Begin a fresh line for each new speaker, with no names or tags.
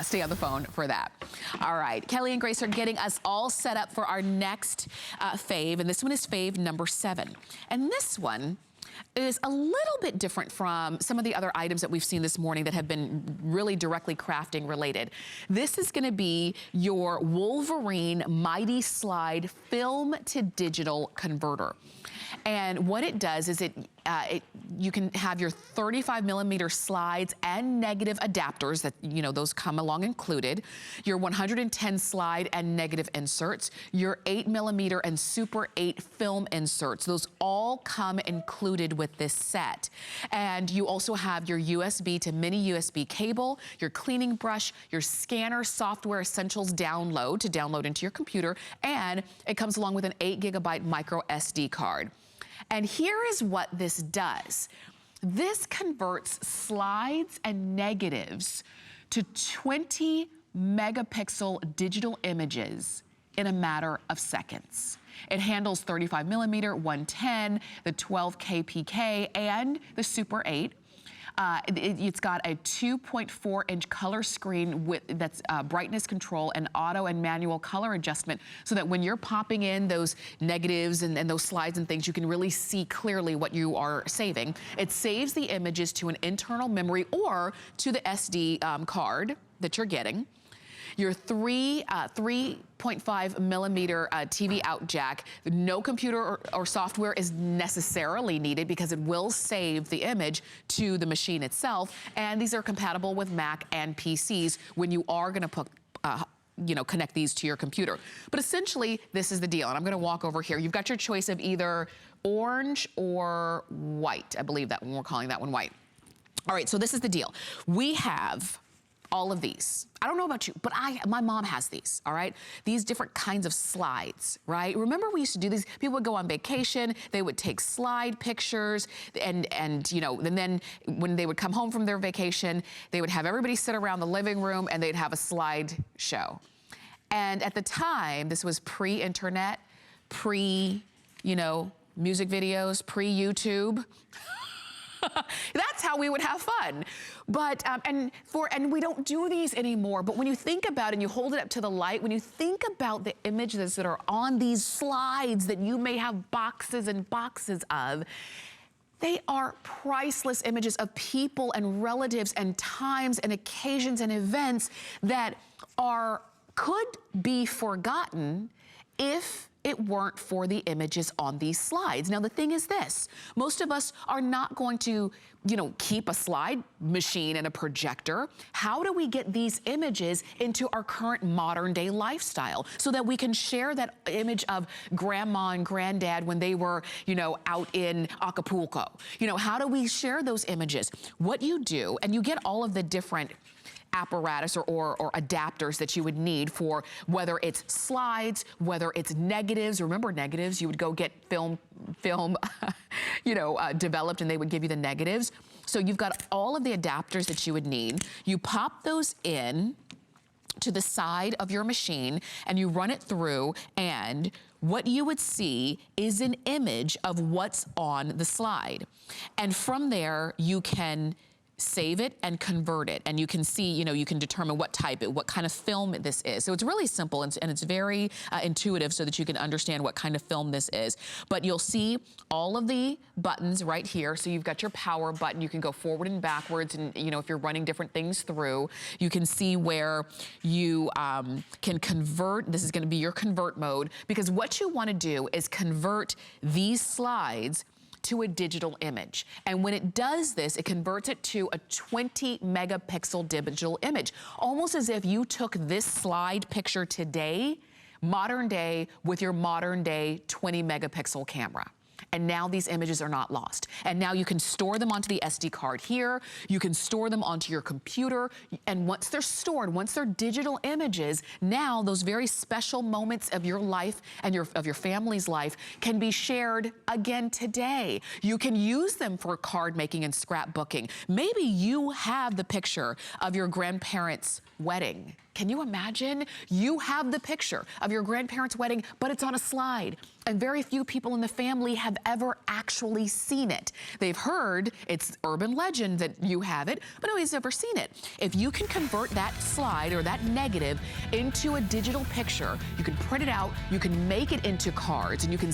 stay on the phone for that. All right, Kelly and Grace are getting us all set up for our next fave, and this one is fave number 7. And this one is a little bit different from some of the other items that we've seen this morning that have been really directly crafting related. This is gonna be your Wolverine MightySlide Film-to-Digital converter. And what it does is you can have your 35mm slides and negative adapters that, you know, those come along included, your 110 slide and negative inserts, your 8mm and Super 8 film inserts. Those all come included with this set. And you also have your USB to mini USB cable, your cleaning brush, your scanner software essentials download to download into your computer, and it comes along with an 8GB micro SD card. And here is what this does. This converts slides and negatives to 20 megapixel digital images in a matter of seconds. It handles 35mm, 110, the 12K PK, and the Super 8. It's got a 2.4-inch color screen that's brightness control and auto and manual color adjustment, so that when you're popping in those negatives and those slides and things, you can really see clearly what you are saving. It saves the images to an internal memory or to the SD card that you're getting. Your 3.5mm TV out jack. No computer or software is necessarily needed because it will save the image to the machine itself. And these are compatible with Mac and PCs when you are gonna put you know, connect these to your computer. But essentially, this is the deal. And I'm gonna walk over here. You've got your choice of either orange or white. I believe that one, we're calling that one white. All right, so this is the deal. We have all of these. I don't know about you, but my mom has these, all right? These different kinds of slides, right? Remember we used to do these, people would go on vacation, they would take slide pictures, and you know, and then when they would come home from their vacation, they would have everybody sit around the living room and they'd have a slide show. And at the time, this was pre-internet, you know, music videos, pre-YouTube. That's how we would have fun. But, and we don't do these anymore, but when you think about it and you hold it up to the light, when you think about the images that are on these slides that you may have boxes and boxes of, they are priceless images of people and relatives and times and occasions and events that could be forgotten if it weren't for the images on these slides. Now the thing is this, most of us are not going to, you know, keep a slide machine and a projector. How do we get these images into our current modern day lifestyle so that we can share that image of grandma and granddad when they were, you know, out in Acapulco? You know, how do we share those images? What you do, and you get all of the different apparatus or adapters that you would need for whether it's slides, whether it's negatives. Remember negatives, you would go get film you know, developed, and they would give you the negatives. So you've got all of the adapters that you would need. You pop those in to the side of your machine and you run it through, and what you would see is an image of what's on the slide. And from there, you can save it and convert it, and you can see, you know, you can determine what kind of film this is. So it's really simple, and it's very intuitive so that you can understand what kind of film this is. But you'll see all of the buttons right here. So you've got your power button. You can go forward and backwards, and you know, if you're running different things through, you can see where you can convert. This is going to be your convert mode, because what you want to do is convert these slides to a digital image. And when it does this, it converts it to a 20 megapixel digital image, almost as if you took this slide picture today, modern day, with your modern day 20 megapixel camera. And now these images are not lost. And now you can store them onto the SD card here. You can store them onto your computer. And once they're stored, once they're digital images, now those very special moments of your life and of your family's life can be shared again today. You can use them for card making and scrapbooking. Maybe you have the picture of your grandparents' wedding Can you imagine? You have the picture of your grandparents' wedding, but it's on a slide. And very few people in the family have ever actually seen it. They've heard, it's urban legend that you have it, but nobody's ever seen it. If you can convert that slide or that negative into a digital picture, you can print it out, you can make it into cards, and you can